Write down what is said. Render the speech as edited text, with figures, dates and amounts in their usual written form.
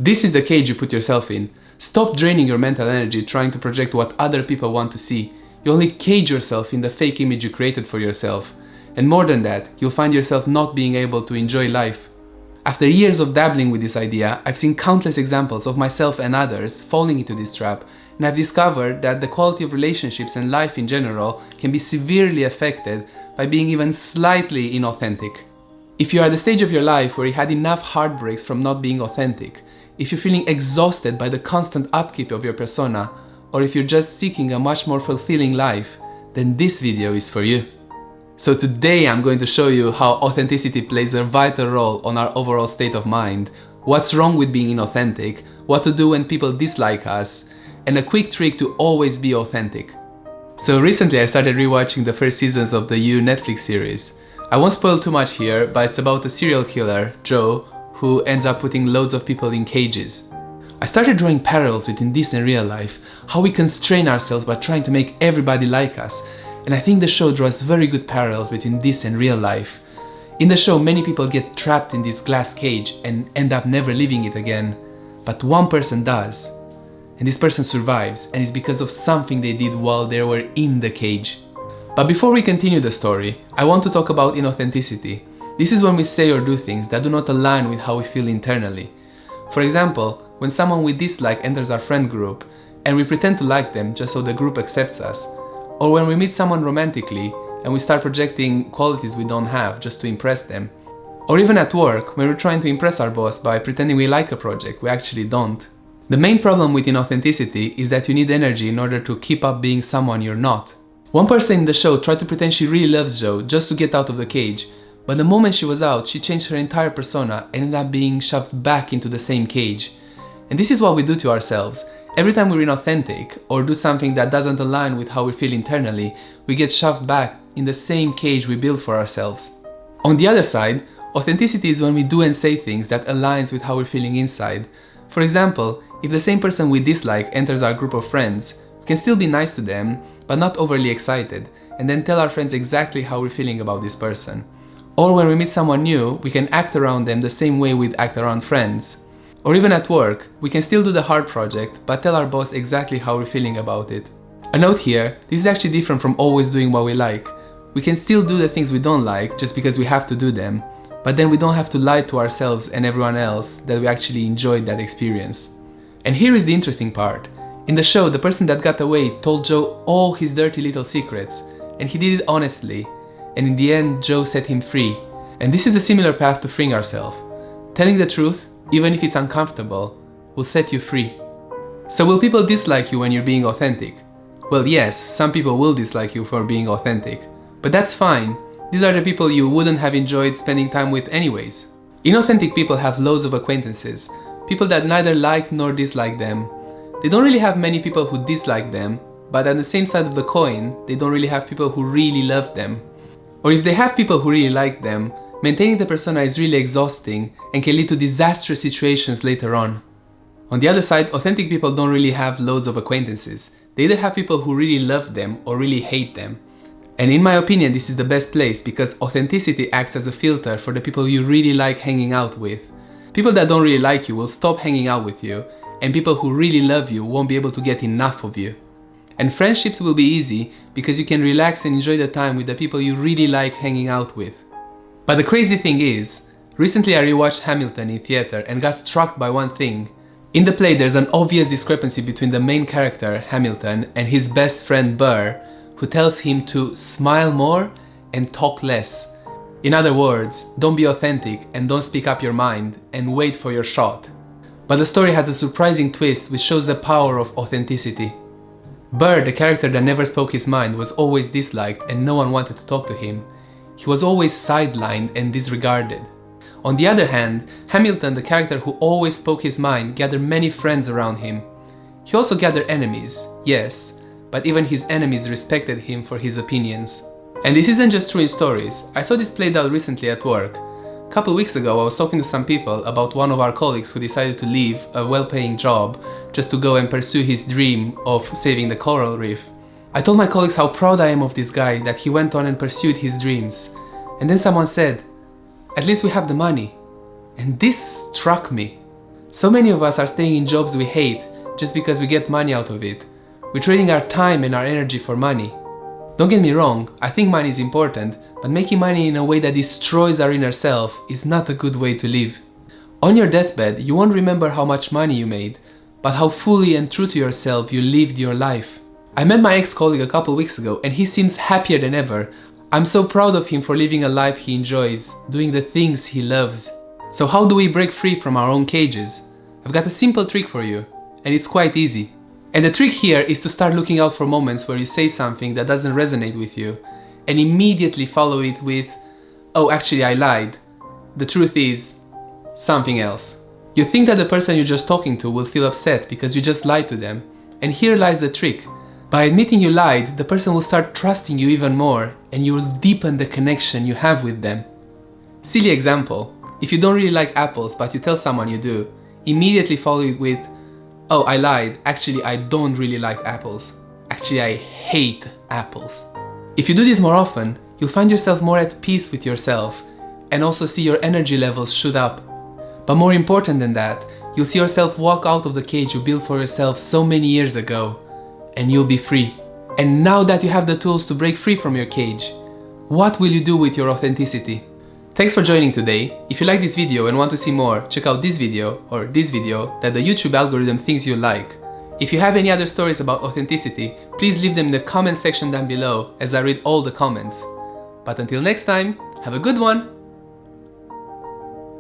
This is the cage you put yourself in. Stop draining your mental energy trying to project what other people want to see. You only cage yourself in the fake image you created for yourself. And more than that, you'll find yourself not being able to enjoy life. After years of dabbling with this idea, I've seen countless examples of myself and others falling into this trap, and I've discovered that the quality of relationships and life in general can be severely affected by being even slightly inauthentic. If you are at the stage of your life where you had enough heartbreaks from not being authentic, if you're feeling exhausted by the constant upkeep of your persona, or if you're just seeking a much more fulfilling life, then this video is for you. So today I'm going to show you how authenticity plays a vital role on our overall state of mind, what's wrong with being inauthentic, what to do when people dislike us, and a quick trick to always be authentic. So recently I started rewatching the first seasons of the You Netflix series. I won't spoil too much here, but it's about a serial killer, Joe, who ends up putting loads of people in cages. I started drawing parallels between this and real life, how we constrain ourselves by trying to make everybody like us. And I think the show draws very good parallels between this and real life. In the show, many people get trapped in this glass cage and end up never leaving it again. But one person does. And this person survives, and it's because of something they did while they were in the cage. But before we continue the story, I want to talk about inauthenticity. This is when we say or do things that do not align with how we feel internally. For example, when someone we dislike enters our friend group, and we pretend to like them just so the group accepts us. Or when we meet someone romantically and we start projecting qualities we don't have just to impress them. Or even at work, when we're trying to impress our boss by pretending we like a project we actually don't. The main problem with inauthenticity is that you need energy in order to keep up being someone you're not. One person in the show tried to pretend she really loves Joe just to get out of the cage, but the moment she was out, she changed her entire persona and ended up being shoved back into the same cage. And this is what we do to ourselves. Every time we're inauthentic or do something that doesn't align with how we feel internally, we get shoved back in the same cage we built for ourselves. On the other side, authenticity is when we do and say things that aligns with how we're feeling inside. For example, if the same person we dislike enters our group of friends, we can still be nice to them, but not overly excited, and then tell our friends exactly how we're feeling about this person. Or when we meet someone new, we can act around them the same way we'd act around friends. Or even at work, we can still do the hard project, but tell our boss exactly how we're feeling about it. A note here, this is actually different from always doing what we like. We can still do the things we don't like just because we have to do them, but then we don't have to lie to ourselves and everyone else that we actually enjoyed that experience. And here is the interesting part. In the show, the person that got away told Joe all his dirty little secrets, and he did it honestly, and in the end, Joe set him free. And this is a similar path to freeing ourselves. Telling the truth, even if it's uncomfortable, will set you free. So will people dislike you when you're being authentic? Well, yes, some people will dislike you for being authentic, but that's fine. These are the people you wouldn't have enjoyed spending time with anyways. Inauthentic people have loads of acquaintances, people that neither like nor dislike them. They don't really have many people who dislike them, but on the same side of the coin, they don't really have people who really love them. Or if they have people who really like them, maintaining the persona is really exhausting and can lead to disastrous situations later on. On the other side, authentic people don't really have loads of acquaintances. They either have people who really love them or really hate them. And in my opinion, this is the best place because authenticity acts as a filter for the people you really like hanging out with. People that don't really like you will stop hanging out with you, and people who really love you won't be able to get enough of you. And friendships will be easy because you can relax and enjoy the time with the people you really like hanging out with. But the crazy thing is, recently I rewatched Hamilton in theater and got struck by one thing. In the play there's an obvious discrepancy between the main character, Hamilton, and his best friend Burr, who tells him to smile more and talk less. In other words, don't be authentic and don't speak up your mind and wait for your shot. But the story has a surprising twist which shows the power of authenticity. Burr, the character that never spoke his mind, was always disliked and no one wanted to talk to him. He was always sidelined and disregarded. On the other hand, Hamilton, the character who always spoke his mind, gathered many friends around him. He also gathered enemies, yes, but even his enemies respected him for his opinions. And this isn't just true in stories. I saw this played out recently at work. A couple weeks ago I was talking to some people about one of our colleagues who decided to leave a well-paying job just to go and pursue his dream of saving the coral reef. I told my colleagues how proud I am of this guy, that he went on and pursued his dreams. And then someone said, "At least we have the money." And this struck me. So many of us are staying in jobs we hate just because we get money out of it. We're trading our time and our energy for money. Don't get me wrong, I think money is important, but making money in a way that destroys our inner self is not a good way to live. On your deathbed, you won't remember how much money you made, but how fully and true to yourself you lived your life. I met my ex-colleague a couple weeks ago and he seems happier than ever. I'm so proud of him for living a life he enjoys, doing the things he loves. So how do we break free from our own cages? I've got a simple trick for you, and it's quite easy. And the trick here is to start looking out for moments where you say something that doesn't resonate with you, and immediately follow it with, "Oh, actually I lied. The truth is something else." You think that the person you're just talking to will feel upset because you just lied to them, and here lies the trick. By admitting you lied, the person will start trusting you even more, and you will deepen the connection you have with them. Silly example, if you don't really like apples but you tell someone you do, immediately follow it with, "Oh, I lied, actually I don't really like apples. Actually I hate apples." If you do this more often, you'll find yourself more at peace with yourself and also see your energy levels shoot up. But more important than that, you'll see yourself walk out of the cage you built for yourself so many years ago, and you'll be free. And now that you have the tools to break free from your cage, what will you do with your authenticity? Thanks for joining today. If you like this video and want to see more, check out this video or this video that the YouTube algorithm thinks you like. If you have any other stories about authenticity, please leave them in the comment section down below as I read all the comments. But until next time, have a good one!